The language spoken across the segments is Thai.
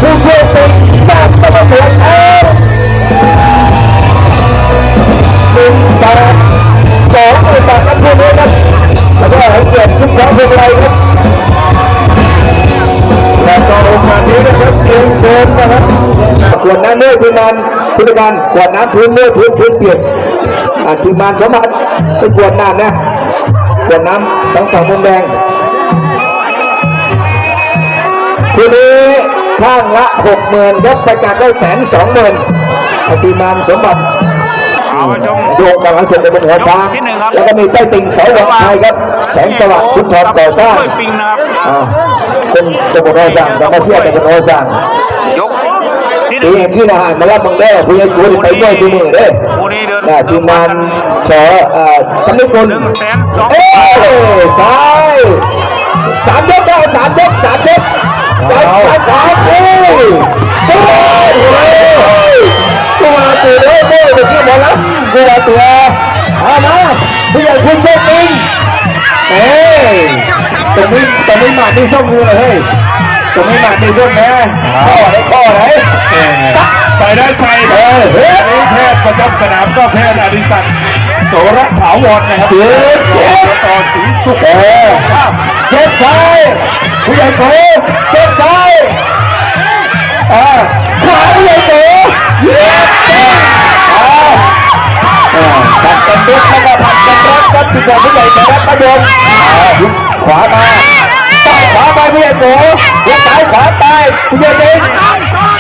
ผู้ช่วยเป็นจากตะวันหัวเท้า1-2ในจากนักพูดนี้ครับแล้วก็ให้เกียรติทุกท่านทุกไรครับและต่อโอกาสนี้นะครับเรียนเชิญนะครับขวดน้ำเมื่อทีมงานธุรการขวดน้ำพื้นเมื่อพื้นเปียกทีมงานสมบัติไปขวดน้ำนะขวดน้ำทั้ง2 มุมแดงทีนี้ข้างละ60,000ครับประกาศได้120,000ทีมงานสมบัติดวงกำลังส่งไปบนหัวช้างแล้วก็มีใต้ติ่งเสาหลักไทยครับแสงสว่างสุนทรก่อสร้างเป็นตะบนหัวช้างแต่มาเสียตะบนหัวช้างตีที่นาหารมารับบังได้ผู้ใหญ่กูไปด้วยที่มือเด้ทีมงานเฉาจันทร์กุลซ้าย3 ยกได้3 ยกการขาดีตัวเลยโม่ไปที่บอลแล้วตัวมาผู้ใหญ่คุณโชคดีตรงนี้มาที่ส้มเลยเฮ้ยตรงนี้มาที่ส้มนะข้อไหนใส่ได้ใส่แพทย์ประจำสนามก็แพทย์อดิศักดิ์โสระถาวรนะครับต่อสีสุขเจ็บซ้ายผู้ใหญ่โตเจ็บซ้ายขวาผู้ใหญ่โตผัดกันดุแล้วก็ผัดกันรับครับที่ก่อนผู้ใหญ่โตรับประโยชน์ขวามาซ้ายขวาไปผู้ใหญ่โตหัวซ้ายขวาไปผู้ใหญ่เด็ก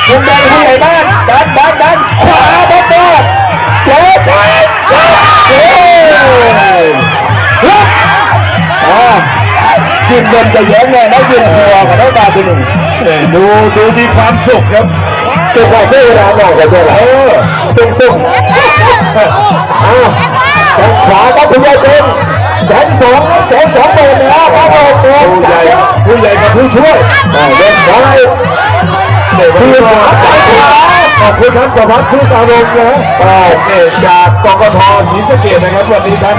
ผู้ใหญ่ผู้ใหญ่บ้านดันขวาบอลเจ็บยืนเดินจะแย้งเลยนะยืนหัวกับน้องตาทีหนึ่งดูมีความสุขครับตัวขวาเท่าไหร่บอกเลยสุ่มทางขวาก็ผู้ใหญ่เป็น120,000แล้วครับผู้ใหญ่กับผู้ช่วยเดินซ้ายทีมขวาขอบคุณท่านประพัฒน์ทุกอารมณ์นะจากกกท.ศรีสะเกษนะครับวันนี้ท่าน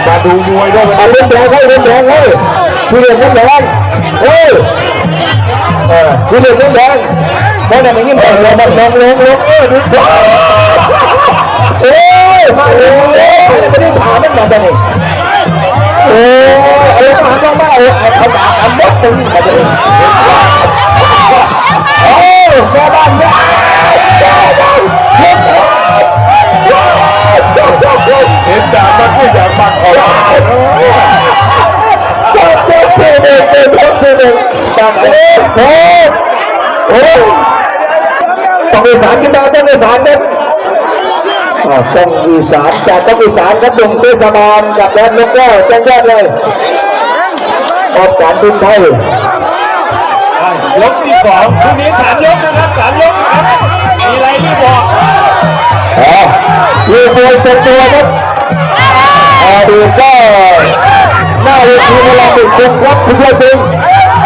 มาดูมวยด้วยเล่นแดงคือเล่นแดงคือเล่นแดงเพราะนั่นอย่างนี้มันลงดูมาไม่ได้ผ่ามันมาจะนี่ผ่านมาเขาด่าอันเด็กตึงมาจะนี่แม่บ้านเห็นดาบมันไม่อยากบังออกต้องอีสานขึ้นมาต้องอีสานครับต้องอีสานจากต้องอีสานครับดงเทศบาลกับแดนลูกแก้วแจ้งยอดเลยออกการบินไทยยกที่2คู่นี้3 ยกนะครับ3 ยกครับมีอะไรที่บอกยืนมวยเสร็จตัวครับดูก็หน้าเวทีเวลาเป็นคนรับผู้ใหญ่ตึง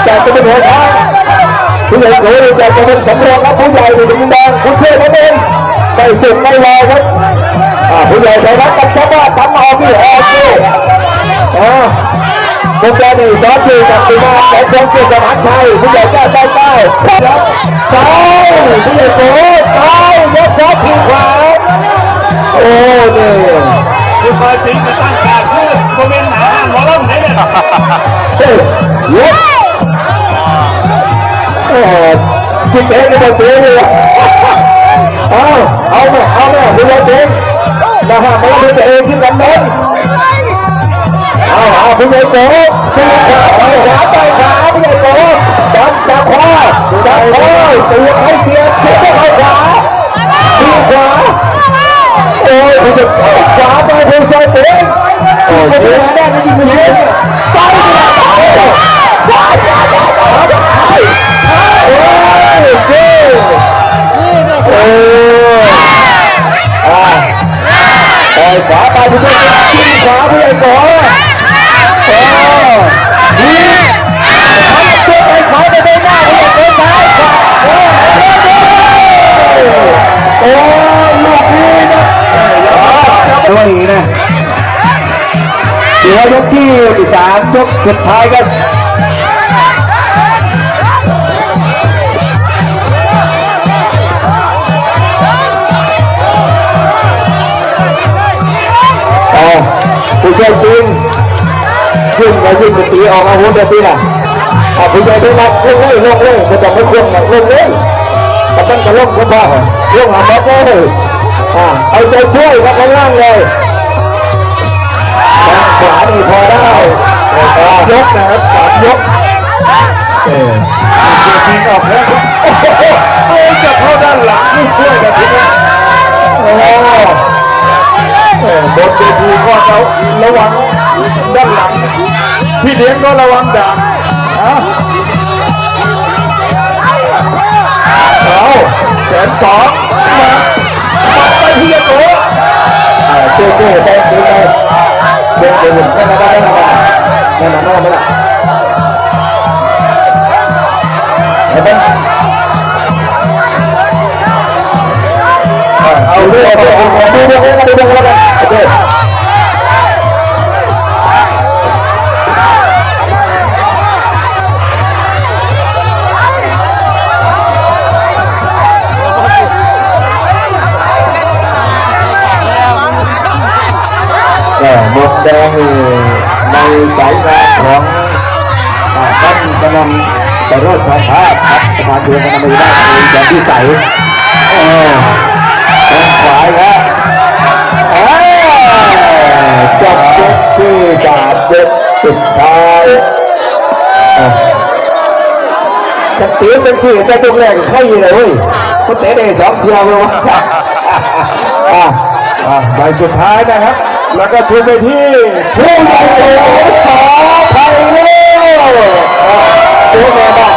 จากตะบนหัวช้างผู้ใหญ่โตจากตะบนสำรองครับผู้ใหญ่ในตะบนแดงผู้ช่วยนั่นเองได้สุดไม่รอครับผู้ใหญ่ไทยรัฐกับชาวบ้านทำออกที่พวกเราเนี่ยซ้อมอยู่กับทีมงานของพงศ์เกษมชัยผู้ใหญ่ใต้ซ้ายผู้ใหญ่โตซ้ายยกซ้ายทีขวาเนี่ยผู้ชายจริงมาตั้งการคือโมเมนต์หนาหมอลำไหนเนี่ยจิตเองก็บอกตัวเลยเอาแม่ผู้ใหญ่เองนะฮะมาเล่นตัวเองที่กันเน้นผู้ใหญ่โตที่ขวาไปขวาผู้ใหญ่โตดันขวาเสียบให้เสียบเข้าขวาที่ขวาผู้ใหญ่ขวาไปผู้ชายเองผู้ใหญ่ได้ไม่ยิงไม่เสียไปขวาขวาไปผู้ใหญ่ที่ขวาผู้ใหญ่โตขวาไปเดินหน้าผู้ใหญ่โตซ้ายขวาลูกนี้นะตัวนี้นะเดี๋ยวยกที่3ยกสุดท้ายกัน จะตีออกอาวุธเดี๋ยวตีน่ะผู้ใหญ่ทุกนักลงเลยไม่ต้องไปควงหนักลงเลยแต่ตั้งแต่ลงก็พอลงหาบล็อกเลยเอาใจช่วยครับข้างล่างเลยขวานี่พอได้ยกนะครับ3 ยกยิงออกแล้วโอ้จะเข้าด้านหลังไม่ช่วยกันทีนี้บนเวทีก็เขาระวังด้านหลังพี่เลี้ยงก็ระวังด่านเอาแสนสองมาไปที่จะโตเต้ใส่ตีเลยเดินไม่ได้เอาเรื่องดูแล้วกันโอเคมุมแดงในสายงานของท่านกำนันแต่รอดความภาพครับประธานเดือนกำนันไม่ได้อย่างที่ใสทางขวาครับจบยกที่3 ยกสุดท้ายจะตีเป็นสี่แต่ตรงแรกใครเลยเว้ยเขาเตะได้2 เที่ยวเลยว่าจ้าใบสุดท้ายนะครับแล้วก็ชูไปที่ผู้ใหญ่โตสอไทยเลี้ยวตัวแม่บ้าน